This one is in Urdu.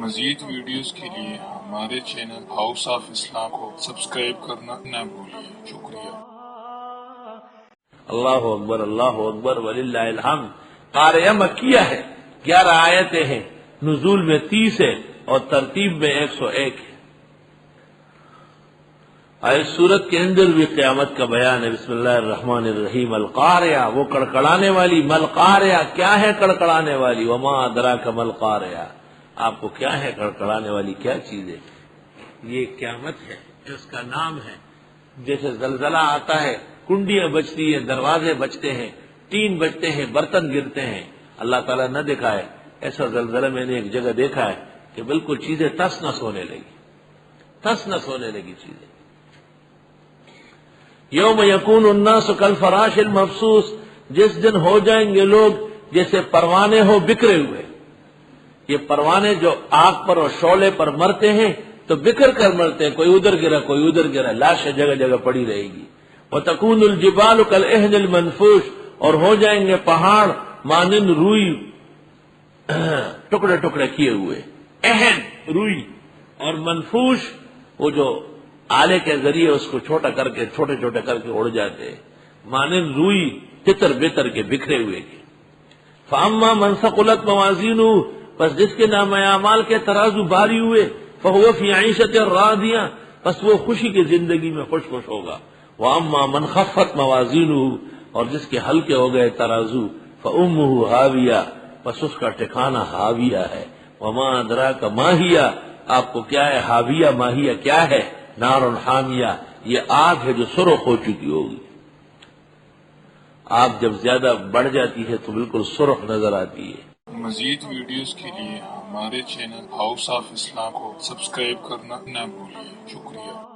مزید ویڈیوز کے لیے ہمارے چینل ہاؤس آف اسلام کو سبسکرائب کرنا نہ بھولیے۔ شکریہ۔ اللہ اکبر وللہ الحمد۔ قاریہ مکیہ ہے، 11 آیتیں ہیں، نزول میں 30 ہے اور ترتیب میں 101 ہے۔ اس سورت کے اندر بھی قیامت کا بیان ہے۔ بسم اللہ الرحمن الرحیم۔ القاریہ، وہ کڑکڑانے والی۔ مل قاریہ، کیا ہے کڑکڑانے والی؟ وما ادراک مل قاریہ، آپ کو کیا ہے کڑکڑانے والی کیا چیز ہے؟ یہ قیامت ہے، اس کا نام ہے۔ جیسے زلزلہ آتا ہے، کنڈیاں بجتی ہیں، دروازے بجتے ہیں، ٹین بجتے ہیں، برتن گرتے ہیں، اللہ تعالیٰ نہ دکھائے ایسا زلزلہ میں نے ایک جگہ دیکھا ہے کہ بالکل چیزیں تس نس ہونے لگی چیزیں۔ یوم یکون الناس کالفراش المبثوث، جس دن ہو جائیں گے لوگ جیسے پروانے ہو بکھرے ہوئے۔ یہ پروانے جو آگ پر اور شعلے پر مرتے ہیں تو بکھر کر مرتے ہیں، کوئی ادھر گرا کوئی ادھر گرا، لاشیں جگہ جگہ پڑی رہے گی۔ وتکون الجبال کالعہن المنفوش، اور ہو جائیں گے پہاڑ مانند روئی ٹکڑے ٹکڑے کیے ہوئے۔ اہن روئی اور منفوش وہ جو آلے کے ذریعے اس کو چھوٹے چھوٹے کر کے اڑ جاتے ہیں، مانند روئی تتر بتر کے بکھرے ہوئے کے۔ فاما من ثقلت موازینہ، پس جس کے نام اعمال کے ترازو بھاری ہوئے، فہو فی عیشۃ راضیہ، پس وہ خوشی کی زندگی میں خوش ہوگا۔ واما من خفت موازینہ، اور جس کے ہلکے ہو گئے ترازو، فامہ ہاویہ، پس اس کا ٹھکانہ ہاویہ ہے۔ وما ادراک ما ہی، آپ کو کیا ہے ہاویہ ماہیہ کیا ہے؟ نار حامیہ، یہ آگ ہے جو سرخ ہو چکی ہوگی۔ آگ جب زیادہ بڑھ جاتی ہے تو بالکل سرخ نظر آتی ہے۔ مزید ویڈیوز کے لیے ہمارے چینل ہاؤس آف اسلام کو سبسکرائب کرنا نہ بھولیے۔ شکریہ۔